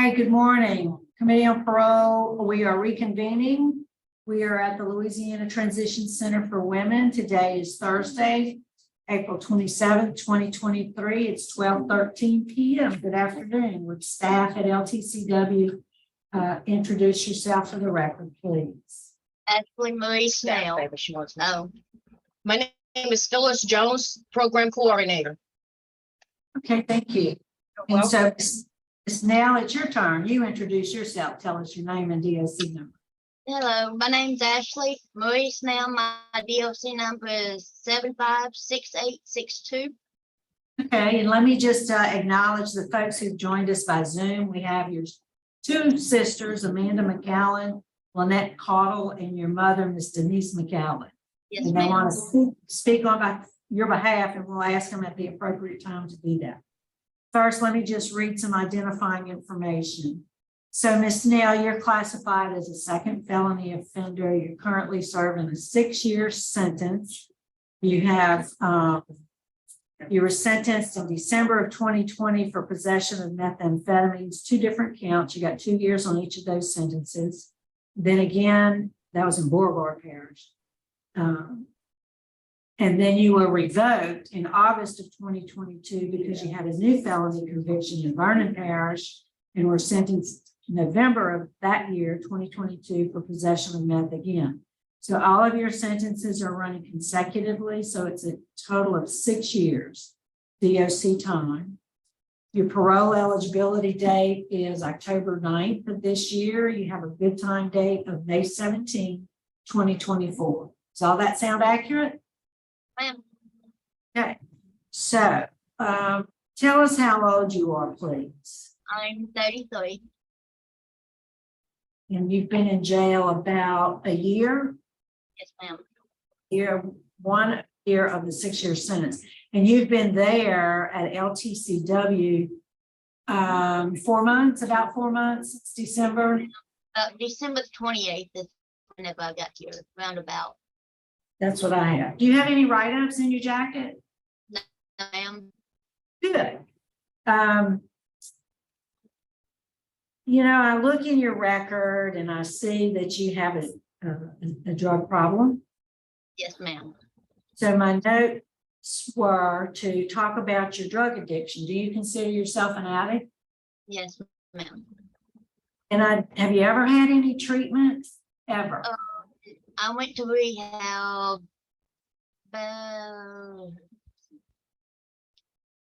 Okay, good morning. Committee on Parole, we are reconvening. We are at the Louisiana Transition Center for Women. Today is Thursday, April 27th, 2023. It's 12:13 p.m. Good afternoon. With staff at LTCW, introduce yourself for the record, please. Ashley Marie Snell. No. My name is Phyllis Jones, Program Coordinator. Okay, thank you. And so, Ms. Nell, it's your turn. You introduce yourself. Tell us your name and DOC number. Hello, my name's Ashley Marie Snell. My DOC number is 756862. Okay, and let me just acknowledge the folks who've joined us by Zoom. We have your two sisters, Amanda McAllen, Lynette Caudle, and your mother, Miss Denise McAllen. Yes, And they ma'am. want to speak on your behalf, and we'll ask them at the appropriate time to do that. First, let me just read some identifying information. So, Ms. Snell, you're classified as a second felony offender. You're currently serving a 6-year sentence. You have you were sentenced in December of 2020 for possession of methamphetamines, 2 different counts. You got 2 years on each of those sentences. Then again, that was in Beauregard Parish. And then you were revoked in August of 2022 because you had a new felony conviction in Vernon Parish and were sentenced November of that year, 2022, for possession of meth again. So all of your sentences are running consecutively. So it's a total of 6 years DOC time. Your parole eligibility date is October 9th of this year. You have a good time date of May 17, 2024. Does all that sound accurate? Ma'am. Okay, so tell us how old you are, please. I'm 33. And you've been in jail about a year? Yes, ma'am. One year of the 6-year sentence. And you've been there at LTCW 4 months, about 4 months, it's December. December 28th is whenever I got here, roundabout. That's what I have. Do you have any write-ups in your jacket? No, ma'am. Good. You know, I look in your record and I see that you have a drug problem. Yes, ma'am. So my notes were to talk about your drug addiction. Do you consider yourself an addict? Yes, ma'am. And have you ever had any treatment? Ever? I went to rehab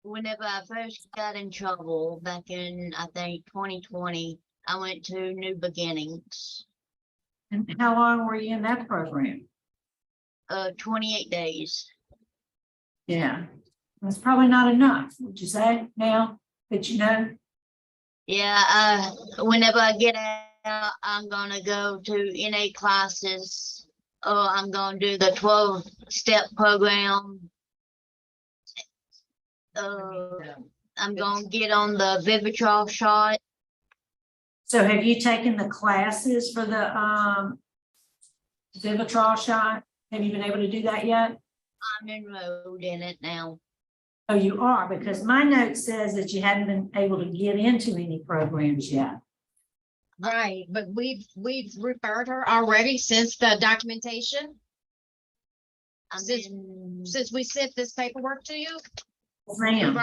whenever I first got in trouble back in, I think, 2020. I went to New Beginnings. And how long were you in that program? 28 days. Yeah, that's probably not enough, would you say, now that you know? Yeah, whenever I get out, I'm gonna go to NA classes. I'm gonna do the 12-step program. I'm gonna get on the Vivitrol shot. So have you taken the classes for the Vivitrol shot? Have you been able to do that yet? I'm enrolled in it now. Oh, you are, because my note says that you hadn't been able to get into any programs yet. Right, but we've referred her already since the documentation, since we sent this paperwork to you. Ma'am.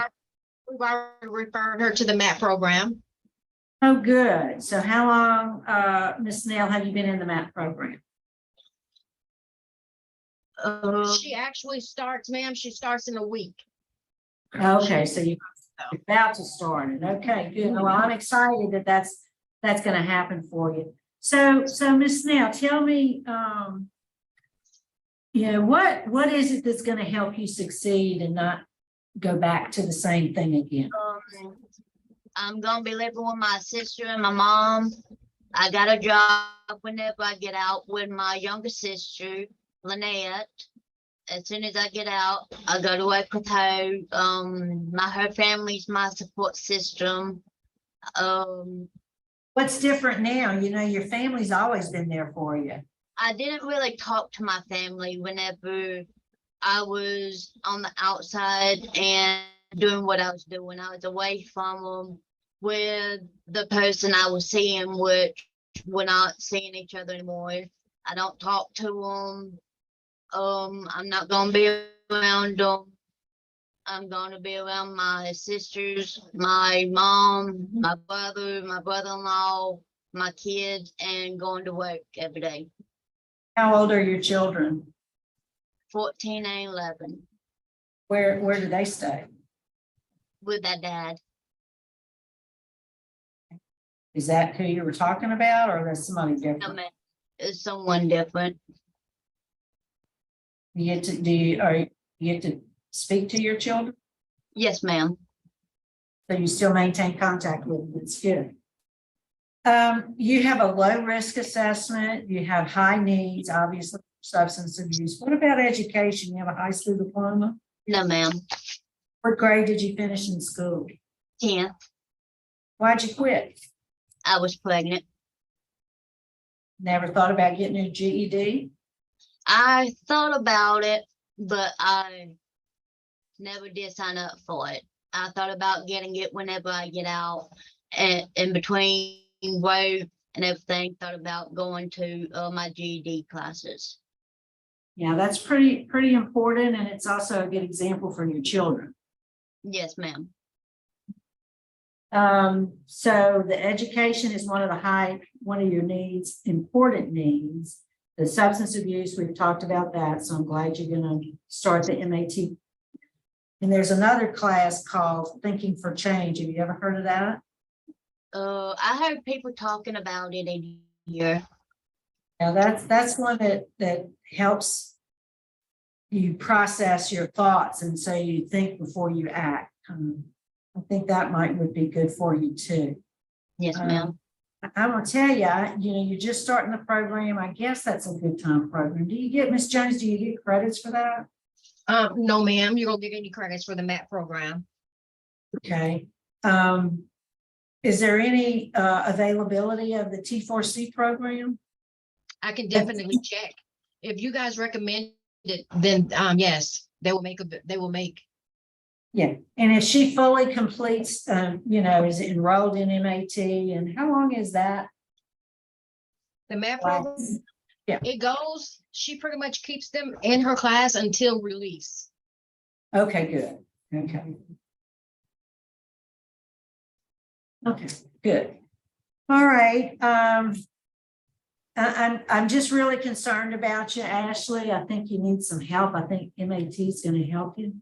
We've already referred her to the MAP program. Oh, good. So how long, Ms. Snell, have you been in the MAP program? She actually starts, ma'am, she starts in a week. Okay, so you're about to start it. Okay, good. Well, I'm excited that that's going to happen for you. So Ms. Snell, tell me, you know, what is it that's going to help you succeed and not go back to the same thing again? I'm gonna be living with my sister and my mom. I got a job whenever I get out with my younger sister, Lynette. As soon as I get out, I go to work with her. Her family's my support system. What's different now? You know, your family's always been there for you. I didn't really talk to my family whenever I was on the outside and doing what I was doing. I was away from them with the person I was seeing, which we're not seeing each other anymore. I don't talk to them. I'm not gonna be around them. I'm gonna be around my sisters, my mom, my brother-in-law, my kids, and going to work every day. How old are your children? 14 and 11 Where do they stay? with that dad. Is that who you were talking about, or that's somebody I different? mean, it's someone different. You get to you get to speak to your children, Yes, ma'am. so you still maintain contact with them. It's good. You have a low risk assessment. You have high needs, obviously substance abuse. What about education? You have a high school diploma. No, ma'am. What grade did you finish in school? 10th. Why'd you quit? I was pregnant. Never thought about getting a GED? I thought about it, but I never did sign up for it. I thought about getting it whenever I get out, and in between work and everything, thought about going to my GED classes. Yeah, that's pretty important, and it's also a good example for your children. Yes, ma'am. So the education is one of your needs, important needs. The substance abuse, we've talked about that, so I'm glad you're gonna start the MAT. And there's another class called Thinking for Change. Have you ever heard of that? I heard people talking about it in here. Now that's one that helps you process your thoughts, and so you think before you act. I think that would be good for you too. Yes, ma'am. I'm gonna tell you, you're just starting the program. I guess that's a good time program. Do you get, Miss Jones, do you get credits for that? No, ma'am, you don't get any credits for the MAP program. Okay. Is there any availability of the T4C program? I can definitely check. If you guys recommend it, then, yes, they will make. Yeah, and if she fully completes, is enrolled in MAT, and how long is that? The MAP program, Yeah. it goes, she pretty much keeps them in her class until release. Okay, good. Okay, good. All right. I'm just really concerned about you, Ashley. I think you need some help. I think MAT is going to help you.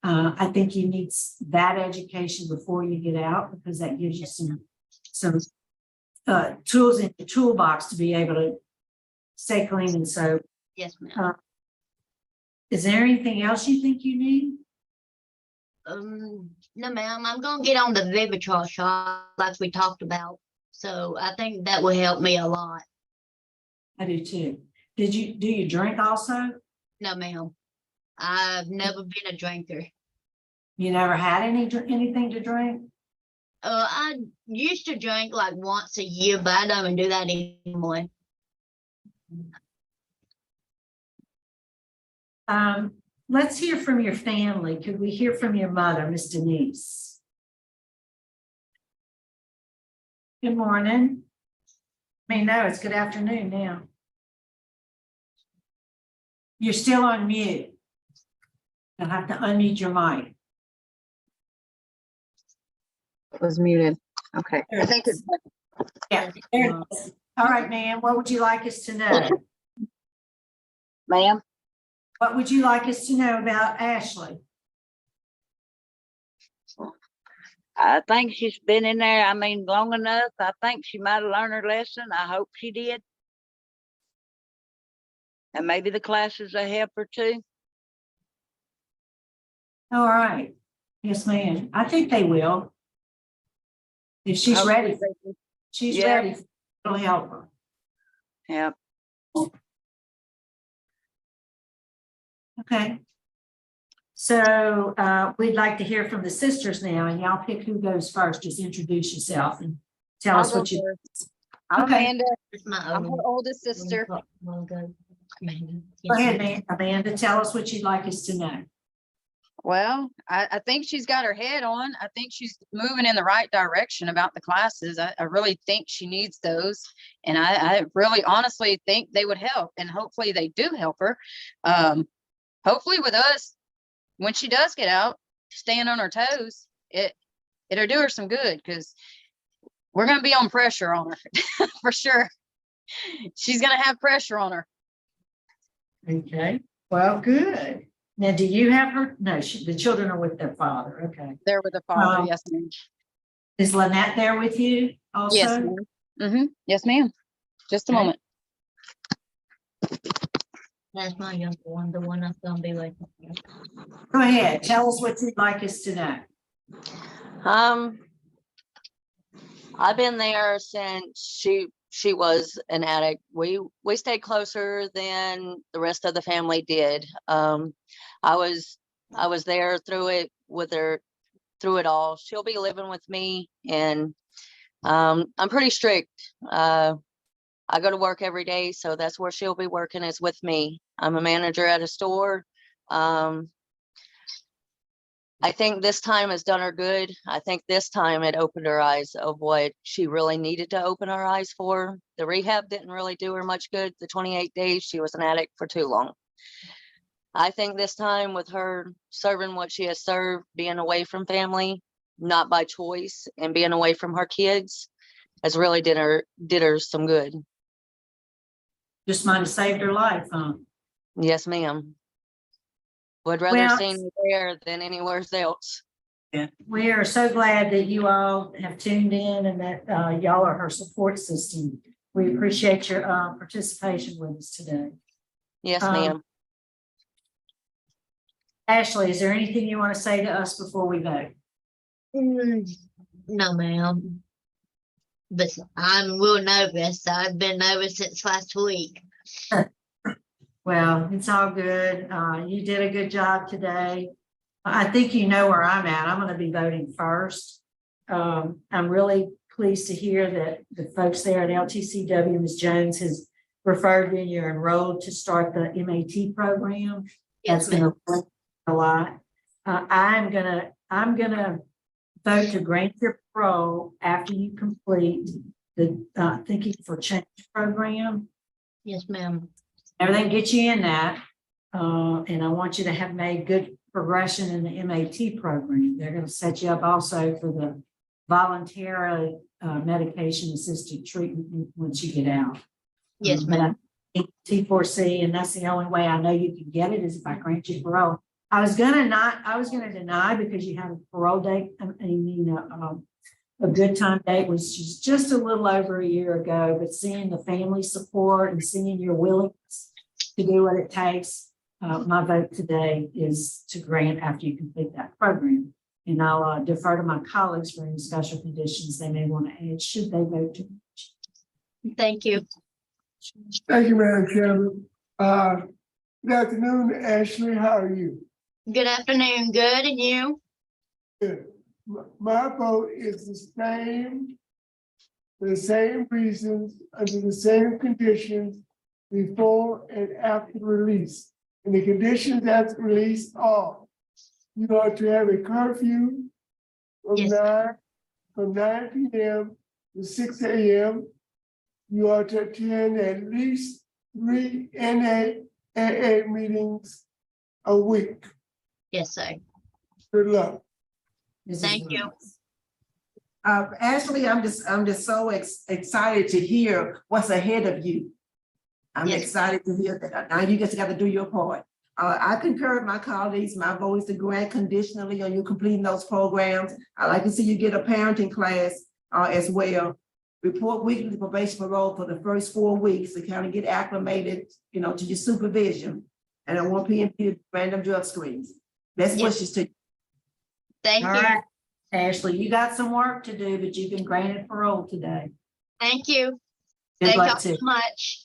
I think you need that education before you get out, because that gives you some tools in the toolbox to be able to stay clean and sober. Yes, ma'am. Is there anything else you think you need? No, ma'am. I'm gonna get on the Vivitrol shot like we talked about. So I think that will help me a lot. I do too. Do you drink also? No, ma'am. I've never been a drinker. You never had anything to drink? I used to drink like once a year, but I don't even do that anymore. Let's hear from your family. Could we hear from your mother, Miss Denise? Good morning. No, it's good afternoon now. You're still on mute. You'll have to unmute your mic. It was muted. Okay. There it is. Yeah. There it is. All right, ma'am. What would you like us to know? Ma'am, What would you like us to know about Ashley? I think she's been in there, long enough. I think she might have learned her lesson. I hope she did. And maybe the classes will help her too. All right. Yes, ma'am. I think they will. If she's Hopefully ready, they will. she's Yeah. ready. It'll help her. Yep. Okay. So we'd like to hear from the sisters now, and y'all pick who goes first. Just introduce yourself and tell I'll us go what you. first. I'm Okay. Amanda. It's my I'm her own. oldest sister. Amanda. Go ahead, Amanda. Tell us what you'd like us to know. Well, I think she's got her head on. I think she's moving in the right direction about the classes. I really think she needs those. And I really honestly think they would help, and hopefully they do help her. Hopefully with us, when she does get out, staying on her toes, it'll do her some good, because we're going to be on pressure on her for sure. She's going to have pressure on her. Okay, well, good. Now, do you have her? No, the children are with their father. Okay. There with the father. Um, Yes, ma'am. Is Lynette there with you also? Yes, ma'am. Yes, ma'am. Just a Okay. moment. That's my younger one, the one that's gonna be like. Go ahead. Tell us what you'd like us to know. I've been there since she was an addict. We stayed closer than the rest of the family did. I was there through it with her, through it all. She'll be living with me, and I'm pretty strict. I go to work every day, so that's where she'll be working, is with me. I'm a manager at a store. I think this time has done her good. I think this time it opened her eyes of what she really needed to open her eyes for. The rehab didn't really do her much good. The 28 days, she was an addict for too long. I think this time, with her serving what she has served, being away from family, not by choice, and being away from her kids, has really did her some good. Just might have saved her life, huh? Yes, ma'am. Would rather Well, seen her there than anywhere else. we are so glad that you all have tuned in and that y'all are her support system. We appreciate your participation with us today. Yes, Um, ma'am. Ashley, is there anything you want to say to us before we vote? No, ma'am. But I'm real nervous. I've been nervous since last week. Well, it's all good. You did a good job today. I think you know where I'm at. I'm going to be voting first. I'm really pleased to hear that the folks there at LTCW, Ms. Jones, has referred you and you're enrolled to start the MAT program. Yes, That's going to help a lot. I'm gonna vote to grant your parole after you complete the Thinking for Change program. Yes, ma'am. Everything gets you in that. And I want you to have made good progression in the MAT program. They're going to set you up also for the voluntary medication assisted treatment once you get out. Yes, But ma'am. I think T4C, and that's the only way I know you can get it, is if I grant you parole. I was gonna deny because you have a parole date. A good time date was just a little over a year ago, but seeing the family support and seeing your willingness to do what it takes, my vote today is to grant after you complete that program. And I'll defer to my colleagues for any special conditions they may want to add, should they vote to. Thank you. Thank you, Madam Chairman. Good afternoon, Ashley. How are you? Good afternoon. Good, and you? Good. My vote is the same, for the same reasons, under the same conditions, before and after release. And the conditions after release are: you are to have a curfew from Yes. 9 p.m. to 6 a.m. You are to attend at least 3 NAAA meetings a week. Yes, sir. Good luck. Thank you. Ashley, I'm just so excited to hear what's ahead of you. I'm Yes. excited to hear that. Now you just got to do your part. I concur with my colleagues. My vote is to grant conditionally on you completing those programs. I like to see you get a parenting class as well. Report weekly to probation parole for the first 4 weeks to kind of get acclimated, to your supervision. And I want PMP to do random drug screens. Best Yes. wishes to you. Thank All you. right, Ashley, you got some work to do, but you've been granted parole today. Thank you. Good Thank luck y'all to so much.